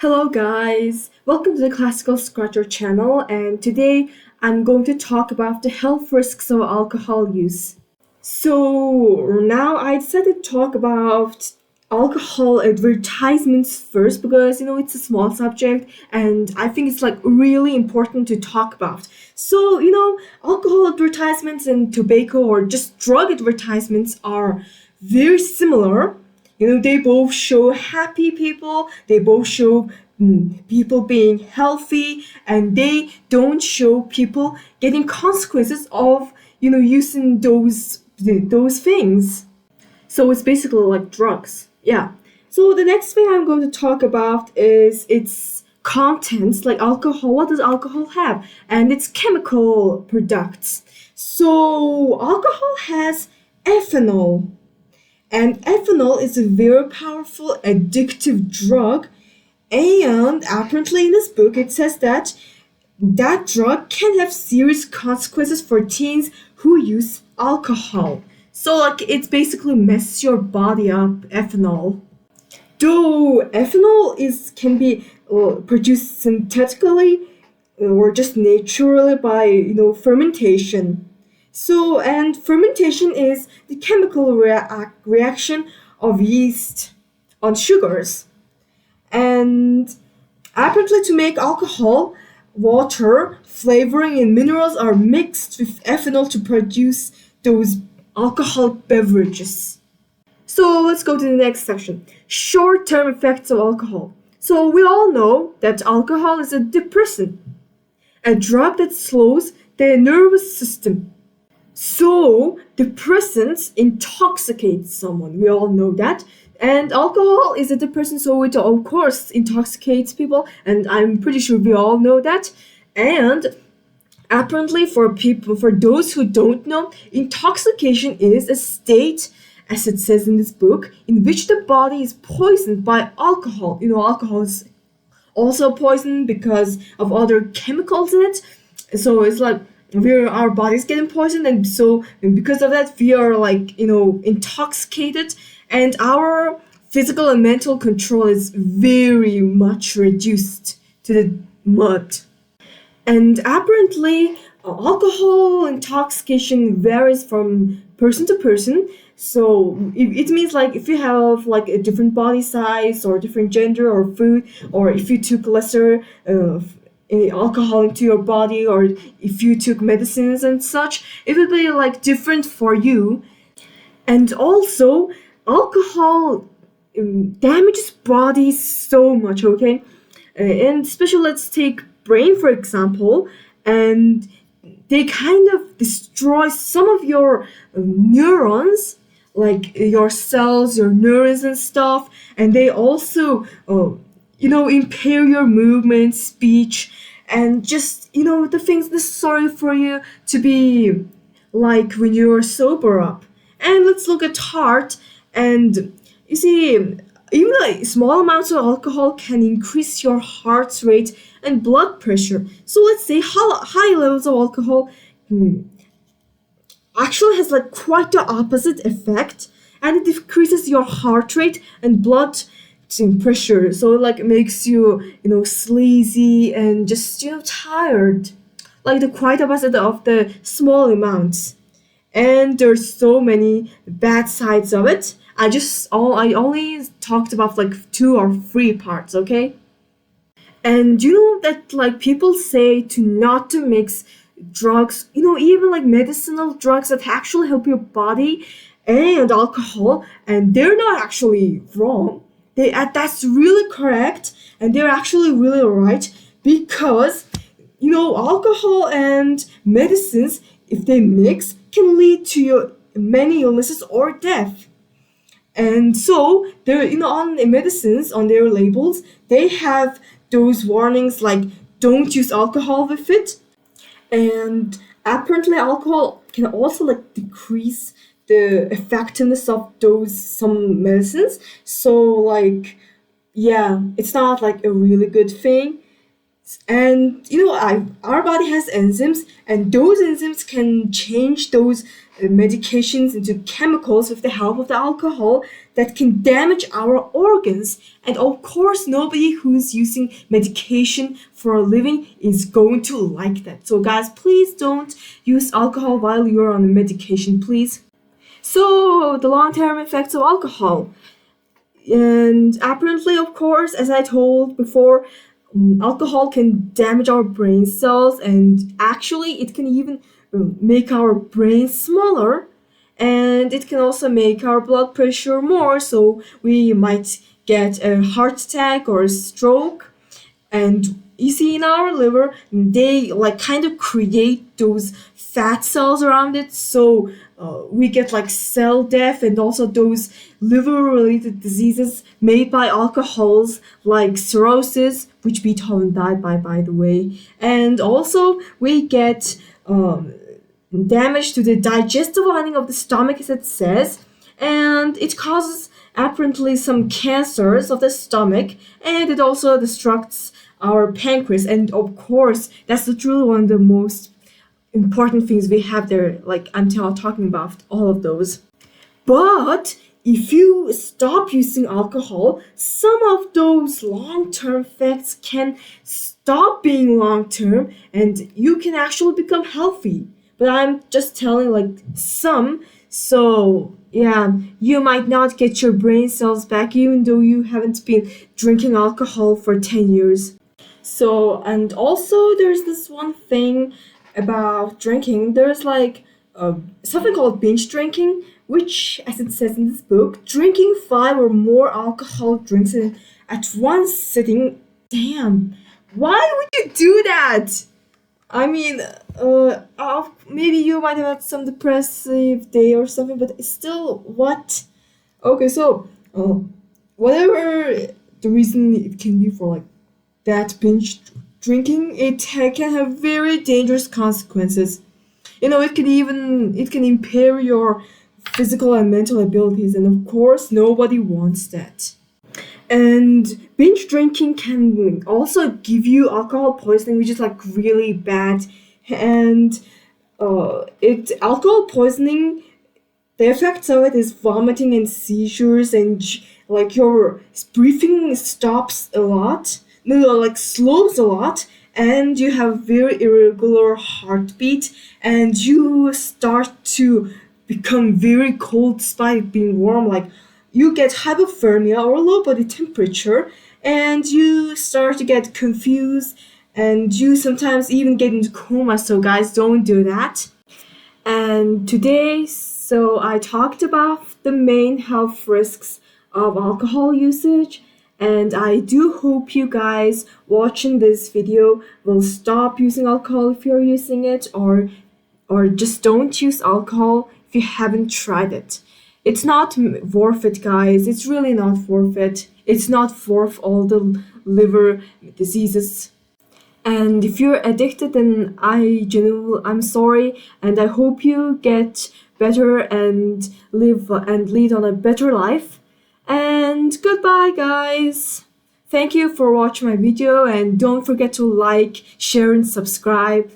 Hello guys, welcome to the Classical Scratcher channel, and today I'm going to talk about the health risks of alcohol use. So now I decided to talk about alcohol advertisements first because it's a small subject and I think it's really important to talk about. So alcohol advertisements and tobacco or just drug advertisements are very similar. They both show happy people, they both show people being healthy, and they don't show people getting consequences of using those things. So it's basically like drugs. Yeah. So the next thing I'm going to talk about is its contents, like alcohol. What does alcohol have? And its chemical products. So alcohol has ethanol. And ethanol is a very powerful addictive drug. And apparently in this book it says that that drug can have serious consequences for teens who use alcohol. So it's basically messes your body up, ethanol. Though ethanol is can be produced synthetically or just naturally by fermentation. So and fermentation is the chemical reaction of yeast on sugars. And apparently to make alcohol, water, flavoring, and minerals are mixed with ethanol to produce those alcoholic beverages. So let's go to the next section. Short-term effects of alcohol. So we all know that alcohol is a depressant, a drug that slows the nervous system. So depressants intoxicate someone. We all know that. And alcohol is a depressant, so it of course intoxicates people, and I'm pretty sure we all know that. And apparently for those who don't know, intoxication is a state, as it says in this book, in which the body is poisoned by alcohol. Alcohol is also poison because of other chemicals in it. So it's like our body's getting poisoned, and because of that we are intoxicated, and our physical and mental control is very much reduced to the mud. And apparently alcohol intoxication varies from person to person. So it means if you have a different body size or different gender or food, or if you took lesser alcohol into your body, or if you took medicines and such, it would be different for you. And also alcohol damages bodies so much, okay? And especially let's take brain for example, and they kind of destroy some of your neurons, like your cells, your neurons and stuff, and they also impair your movement, speech, and just the things necessary for you to be like when you're sober up. And let's look at heart. And you see, even small amounts of alcohol can increase your heart rate and blood pressure. So let's say high levels of alcohol actually has quite the opposite effect, and it decreases your heart rate and blood pressure. So it makes you sleazy and just tired, like the quite opposite of the small amounts. And there's so many bad sides of it. I only talked about 2 or 3 parts, okay? And that people say to not to mix drugs, even medicinal drugs that actually help your body, and alcohol, and they're not actually wrong. That's really correct, and they're actually really right, because alcohol and medicines, if they mix, can lead to your many illnesses or death. And so they're on the medicines, on their labels, they have those warnings like don't use alcohol with it. And apparently alcohol can also decrease the effectiveness of those some medicines. So yeah, it's not a really good thing. And our body has enzymes, and those enzymes can change those medications into chemicals with the help of the alcohol that can damage our organs. And of course, nobody who's using medication for a living is going to like that. So guys, please don't use alcohol while you're on medication, please. So the long-term effects of alcohol. And apparently, of course, as I told before, alcohol can damage our brain cells, and actually it can even make our brain smaller, and it can also make our blood pressure more, so we might get a heart attack or a stroke. And you see, in our liver, they like kind of create those fat cells around it, so we get like cell death, and also those liver related diseases made by alcohols like cirrhosis, which Beethoven died by the way. And also we get damage to the digestive lining of the stomach, as it says, and it causes apparently some cancers of the stomach, and it also destructs our pancreas. And of course, that's literally one of the most important things we have there, like I'm talking about all of those. But if you stop using alcohol, some of those long-term effects can stop being long-term, and you can actually become healthy. But I'm just telling like some. So yeah, you might not get your brain cells back even though you haven't been drinking alcohol for 10 years. So, and also there's this one thing about drinking. There's like something called binge drinking, which, as it says in this book, drinking 5 or more alcohol drinks at one sitting. Damn, why would you do that? I mean, maybe you might have had some depressive day or something, but still, what? Okay, so, whatever the reason it can be for like that binge drinking, it can have very dangerous consequences. It can impair your physical and mental abilities, and of course, nobody wants that. And binge drinking can also give you alcohol poisoning, which is like really bad. And it alcohol poisoning, the effects of it is vomiting and seizures, and like your breathing stops a lot, no, like slows a lot, and you have very irregular heartbeat, and you start to become very cold despite being warm. Like you get hypothermia or low body temperature, and you start to get confused, and you sometimes even get into coma. So guys, don't do that. And today, so I talked about the main health risks of alcohol usage, and I do hope you guys watching this video will stop using alcohol if you're using it, or just don't use alcohol if you haven't tried it. It's not worth it, guys. It's really not worth it. It's not worth all the liver diseases. And if you're addicted, then I'm sorry, and I hope you get better and live and lead on a better life. And goodbye, guys. Thank you for watching my video, and don't forget to like, share, and subscribe.